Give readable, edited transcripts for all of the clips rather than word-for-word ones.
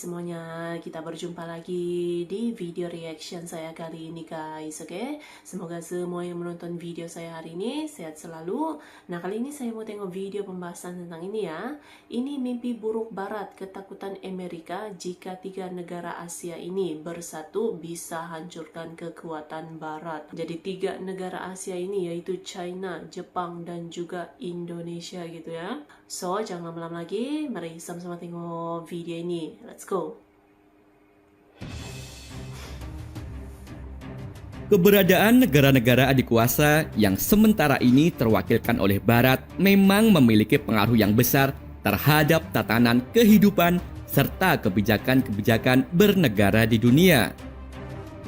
semuanya, kita berjumpa lagi di video reaction saya kali ini guys, oke? Semoga semua yang menonton video saya hari ini sehat selalu. Nah, kali ini saya mau tengok video pembahasan tentang ini ya. Ini mimpi buruk Barat, ketakutan Amerika jika tiga negara Asia ini bersatu bisa hancurkan kekuatan Barat. Jadi tiga negara Asia ini yaitu China, Jepang, dan juga Indonesia gitu ya. So, jangan lama-lama lagi, mari sama-sama tengok video ini. Let's go. Keberadaan negara-negara adikuasa yang sementara ini terwakilkan oleh Barat memang memiliki pengaruh yang besar terhadap tatanan kehidupan serta kebijakan-kebijakan bernegara di dunia.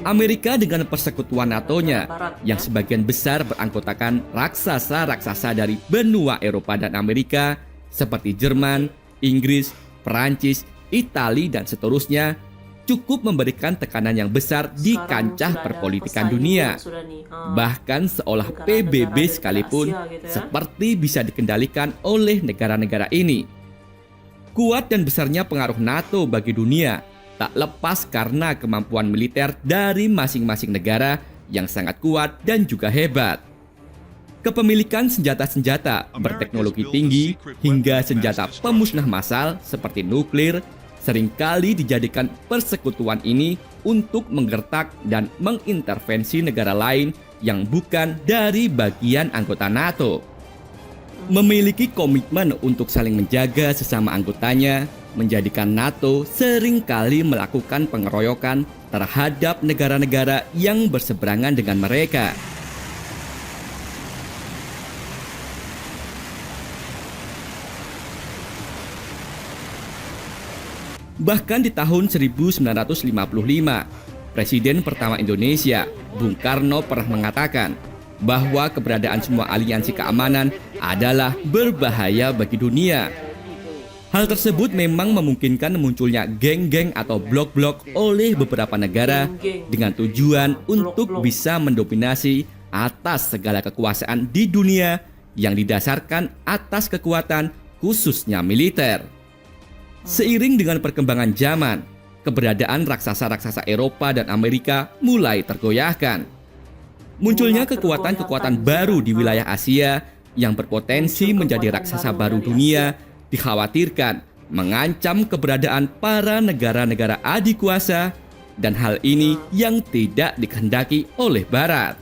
Amerika dengan persekutuan NATO-nya yang sebagian besar beranggotakan raksasa-raksasa dari benua Eropa dan Amerika seperti Jerman, Inggris, Perancis, Italia, dan seterusnya cukup memberikan tekanan yang besar di kancah perpolitikan dunia. Bahkan seolah PBB sekalipun seperti bisa dikendalikan oleh negara-negara ini. Kuat dan besarnya pengaruh NATO bagi dunia tak lepas karena kemampuan militer dari masing-masing negara yang sangat kuat dan juga hebat. Kepemilikan senjata-senjata berteknologi tinggi hingga senjata pemusnah massal seperti nuklir seringkali dijadikan persekutuan ini untuk menggertak dan mengintervensi negara lain yang bukan dari bagian anggota NATO. Memiliki komitmen untuk saling menjaga sesama anggotanya menjadikan NATO seringkali melakukan pengeroyokan terhadap negara-negara yang berseberangan dengan mereka. Bahkan di tahun 1955, Presiden pertama Indonesia, Bung Karno pernah mengatakan bahwa keberadaan semua aliansi keamanan adalah berbahaya bagi dunia. Hal tersebut memang memungkinkan munculnya geng-geng atau blok-blok oleh beberapa negara dengan tujuan untuk bisa mendominasi atas segala kekuasaan di dunia yang didasarkan atas kekuatan khususnya militer. Seiring dengan perkembangan zaman, keberadaan raksasa-raksasa Eropa dan Amerika mulai tergoyahkan. Munculnya kekuatan-kekuatan baru di wilayah Asia yang berpotensi menjadi raksasa baru dunia dikhawatirkan mengancam keberadaan para negara-negara adikuasa dan hal ini yang tidak dikehendaki oleh Barat.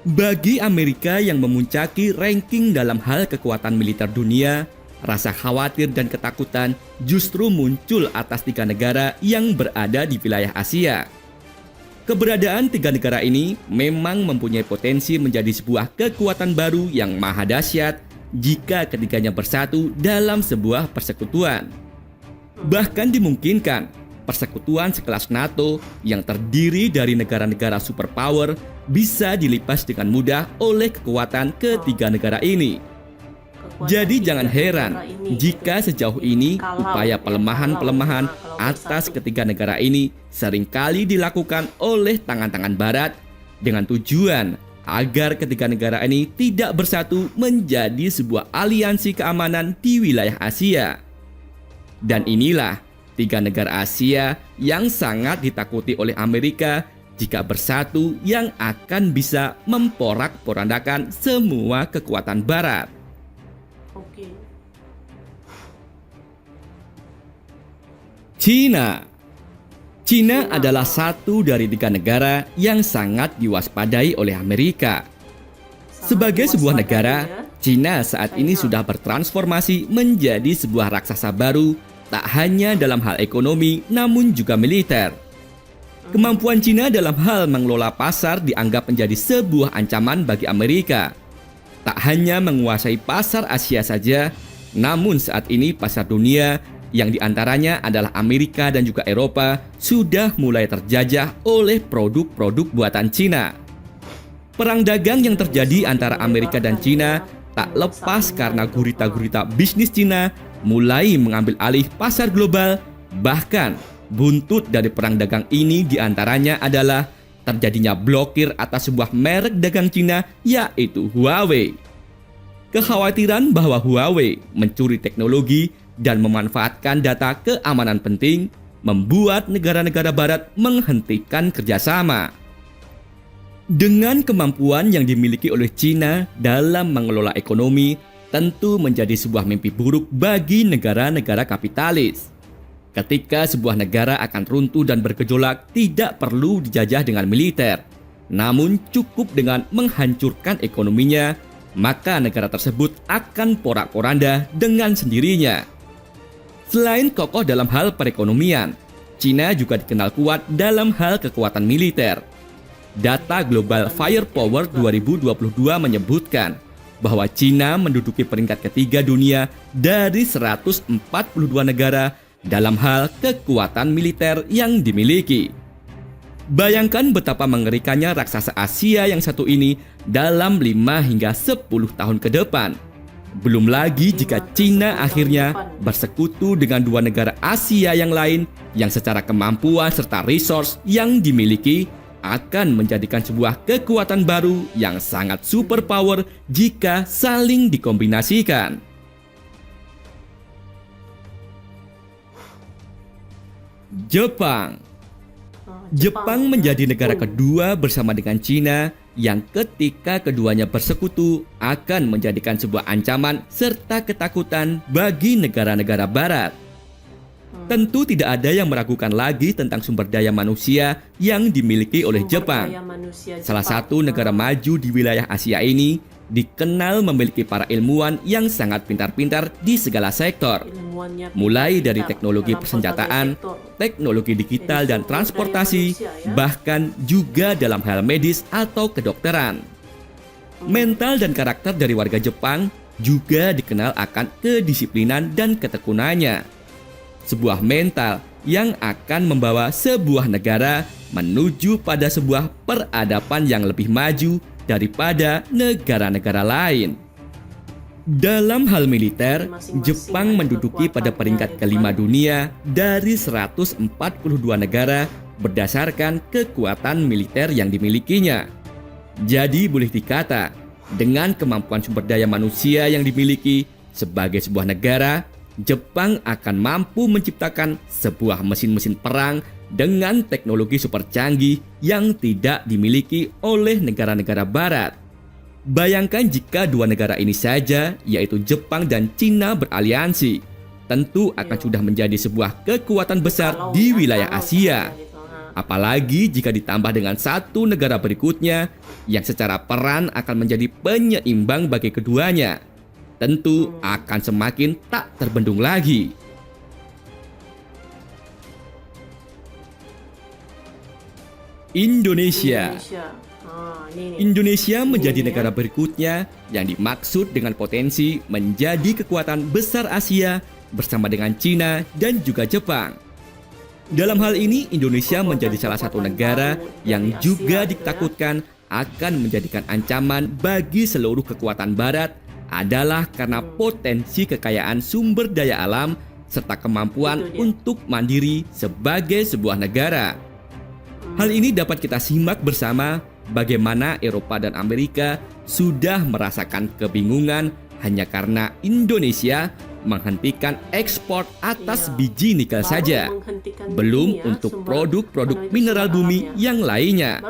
Bagi Amerika yang memuncaki ranking dalam hal kekuatan militer dunia, rasa khawatir dan ketakutan justru muncul atas tiga negara yang berada di wilayah Asia. Keberadaan tiga negara ini memang mempunyai potensi menjadi sebuah kekuatan baru yang maha dahsyat jika ketiganya bersatu dalam sebuah persekutuan. Bahkan dimungkinkan persekutuan sekelas NATO yang terdiri dari negara-negara superpower bisa dilipas dengan mudah oleh kekuatan ketiga negara ini. Jadi jangan heran jika sejauh ini upaya pelemahan-pelemahan atas ketiga negara ini seringkali dilakukan oleh tangan-tangan Barat dengan tujuan agar ketiga negara ini tidak bersatu menjadi sebuah aliansi keamanan di wilayah Asia. Dan inilah tiga negara Asia yang sangat ditakuti oleh Amerika jika bersatu yang akan bisa memporak-porandakan semua kekuatan Barat. China adalah satu dari tiga negara yang sangat diwaspadai oleh Amerika. Sebagai sebuah negara, China saat ini sudah bertransformasi menjadi sebuah raksasa baru, tak hanya dalam hal ekonomi namun juga militer. Kemampuan China dalam hal mengelola pasar dianggap menjadi sebuah ancaman bagi Amerika. Tak hanya menguasai pasar Asia saja, namun saat ini pasar dunia yang diantaranya adalah Amerika dan juga Eropa sudah mulai terjajah oleh produk-produk buatan China. Perang dagang yang terjadi antara Amerika dan China tak lepas karena gurita-gurita bisnis China mulai mengambil alih pasar global. Bahkan buntut dari perang dagang ini diantaranya adalah terjadinya blokir atas sebuah merek dagang China yaitu Huawei. Kekhawatiran bahwa Huawei mencuri teknologi dan memanfaatkan data keamanan penting, membuat negara-negara barat menghentikan kerjasama. Dengan kemampuan yang dimiliki oleh China dalam mengelola ekonomi, tentu menjadi sebuah mimpi buruk bagi negara-negara kapitalis. Ketika sebuah negara akan runtuh dan bergejolak, tidak perlu dijajah dengan militer, namun cukup dengan menghancurkan ekonominya, maka negara tersebut akan porak-poranda dengan sendirinya. Selain kokoh dalam hal perekonomian, China juga dikenal kuat dalam hal kekuatan militer. Data Global Firepower 2022 menyebutkan bahwa China menduduki peringkat ketiga dunia dari 142 negara dalam hal kekuatan militer yang dimiliki. Bayangkan betapa mengerikannya raksasa Asia yang satu ini dalam 5 hingga 10 tahun ke depan. Belum lagi jika China akhirnya bersekutu dengan dua negara Asia yang lain yang secara kemampuan serta resource yang dimiliki akan menjadikan sebuah kekuatan baru yang sangat superpower jika saling dikombinasikan. Jepang menjadi negara kedua bersama dengan China yang ketika keduanya bersekutu akan menjadikan sebuah ancaman serta ketakutan bagi negara-negara barat. Tentu tidak ada yang meragukan lagi tentang sumber daya manusia yang dimiliki oleh Jepang. Salah satu negara maju di wilayah Asia ini dikenal memiliki para ilmuwan yang sangat pintar-pintar di segala sektor. Mulai dari teknologi persenjataan, teknologi digital dan transportasi, bahkan juga dalam hal medis atau kedokteran. Mental dan karakter dari warga Jepang juga dikenal akan kedisiplinan dan ketekunannya. Sebuah mental yang akan membawa sebuah negara menuju pada sebuah peradaban yang lebih maju daripada negara-negara lain. Dalam hal militer, Jepang menduduki pada peringkat kelima dunia dari 142 negara berdasarkan kekuatan militer yang dimilikinya. Jadi boleh dikata, dengan kemampuan sumber daya manusia yang dimiliki sebagai sebuah negara, Jepang akan mampu menciptakan sebuah mesin-mesin perang dengan teknologi super canggih yang tidak dimiliki oleh negara-negara barat. Bayangkan jika dua negara ini saja, yaitu Jepang dan Cina beraliansi, tentu akan sudah menjadi sebuah kekuatan besar di wilayah Asia. Apalagi jika ditambah dengan satu negara berikutnya yang secara peran akan menjadi penyeimbang bagi keduanya, tentu akan semakin tak terbendung lagi. Indonesia menjadi negara berikutnya yang dimaksud dengan potensi menjadi kekuatan besar Asia bersama dengan Cina dan juga Jepang. Dalam hal ini, Indonesia menjadi salah satu negara yang juga ditakutkan akan menjadikan ancaman bagi seluruh kekuatan Barat adalah karena potensi kekayaan sumber daya alam serta kemampuan untuk mandiri sebagai sebuah negara. Hal ini dapat kita simak bersama bagaimana Eropa dan Amerika sudah merasakan kebingungan hanya karena Indonesia menghentikan ekspor atas biji nikel saja, belum untuk produk-produk mineral bumi yang lainnya.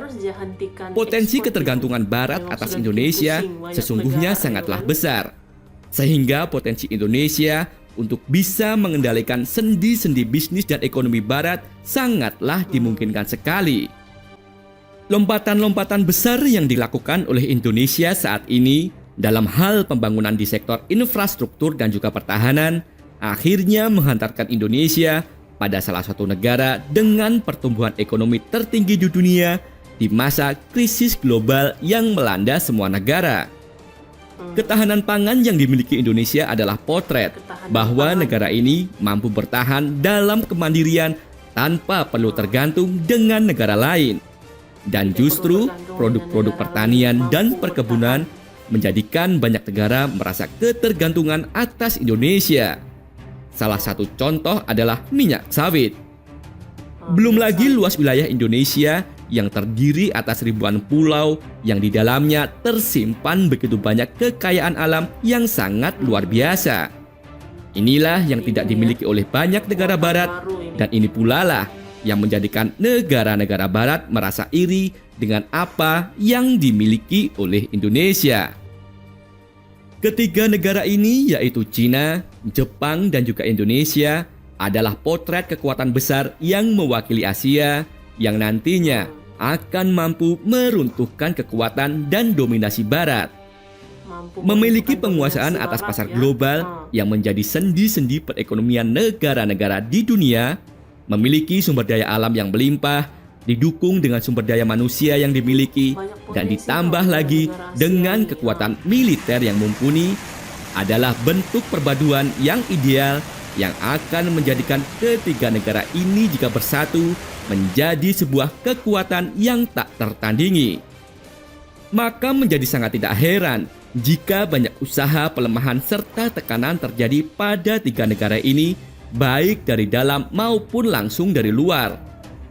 Potensi ketergantungan Barat atas Indonesia sesungguhnya sangatlah besar, sehingga potensi Indonesia untuk bisa mengendalikan sendi-sendi bisnis dan ekonomi Barat sangatlah dimungkinkan sekali. Lompatan-lompatan besar yang dilakukan oleh Indonesia saat ini dalam hal pembangunan di sektor infrastruktur dan juga pertahanan akhirnya menghantarkan Indonesia pada salah satu negara dengan pertumbuhan ekonomi tertinggi di dunia di masa krisis global yang melanda semua negara. Ketahanan pangan yang dimiliki Indonesia adalah potret bahwa negara ini mampu bertahan dalam kemandirian tanpa perlu tergantung dengan negara lain. Dan justru produk-produk pertanian dan perkebunan menjadikan banyak negara merasa ketergantungan atas Indonesia. Salah satu contoh adalah minyak sawit. Belum lagi luas wilayah Indonesia yang terdiri atas ribuan pulau yang di dalamnya tersimpan begitu banyak kekayaan alam yang sangat luar biasa. Inilah yang tidak dimiliki oleh banyak negara barat, dan ini pula lah yang menjadikan negara-negara barat merasa iri dengan apa yang dimiliki oleh Indonesia. Ketiga negara ini yaitu Cina, Jepang, dan juga Indonesia adalah potret kekuatan besar yang mewakili Asia yang nantinya akan mampu meruntuhkan kekuatan dan dominasi Barat. Memiliki penguasaan atas pasar global yang menjadi sendi-sendi perekonomian negara-negara di dunia, memiliki sumber daya alam yang melimpah, didukung dengan sumber daya manusia yang dimiliki, dan ditambah lagi dengan kekuatan militer yang mumpuni, adalah bentuk perpaduan yang ideal yang akan menjadikan ketiga negara ini jika bersatu menjadi sebuah kekuatan yang tak tertandingi. Maka menjadi sangat tidak heran jika banyak usaha pelemahan serta tekanan terjadi pada tiga negara ini, baik dari dalam maupun langsung dari luar.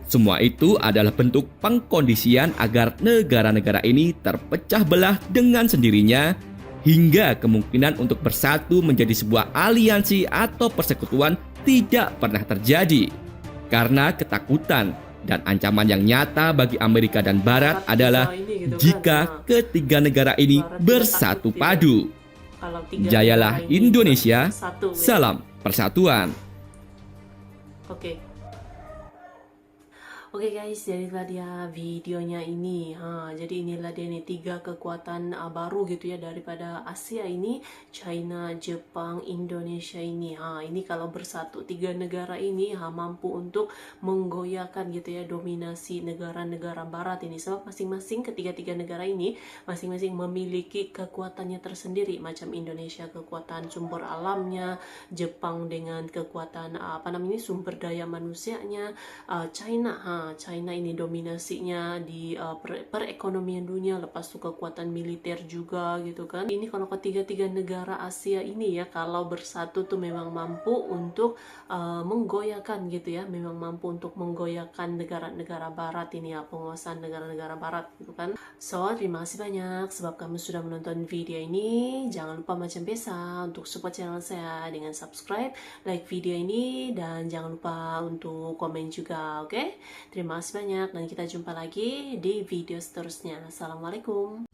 Semua itu adalah bentuk pengkondisian agar negara-negara ini terpecah belah dengan sendirinya, hingga kemungkinan untuk bersatu menjadi sebuah aliansi atau persekutuan tidak pernah terjadi. Karena ketakutan dan ancaman yang nyata bagi Amerika dan Barat adalah jika ketiga negara ini bersatu padu. Jayalah Indonesia, salam persatuan. Oke guys, jadilah dia videonya ini. Jadi inilah dia nih tiga kekuatan baru gitu ya daripada Asia ini, China, Jepang, Indonesia ini. Ini kalau bersatu tiga negara ini mampu untuk menggoyahkan gitu ya dominasi negara-negara barat ini. Sebab masing-masing ketiga-tiga negara ini masing-masing memiliki kekuatannya tersendiri. Macam Indonesia kekuatan sumber alamnya, Jepang dengan kekuatan sumber daya manusianya, China ini dominasinya di perekonomian dunia, lepas itu kekuatan militer juga gitu kan. Ini kalau ketiga-tiga negara Asia ini ya kalau bersatu tuh memang mampu untuk menggoyahkan gitu ya, memang mampu untuk menggoyahkan negara-negara barat ini ya, penguasaan negara-negara barat gitu kan. So, terima kasih banyak sebab kamu sudah menonton video ini. Jangan lupa macam biasa untuk support channel saya dengan subscribe, like video ini, dan jangan lupa untuk komen juga, oke? Terima kasih banyak dan kita jumpa lagi di video seterusnya. Assalamualaikum.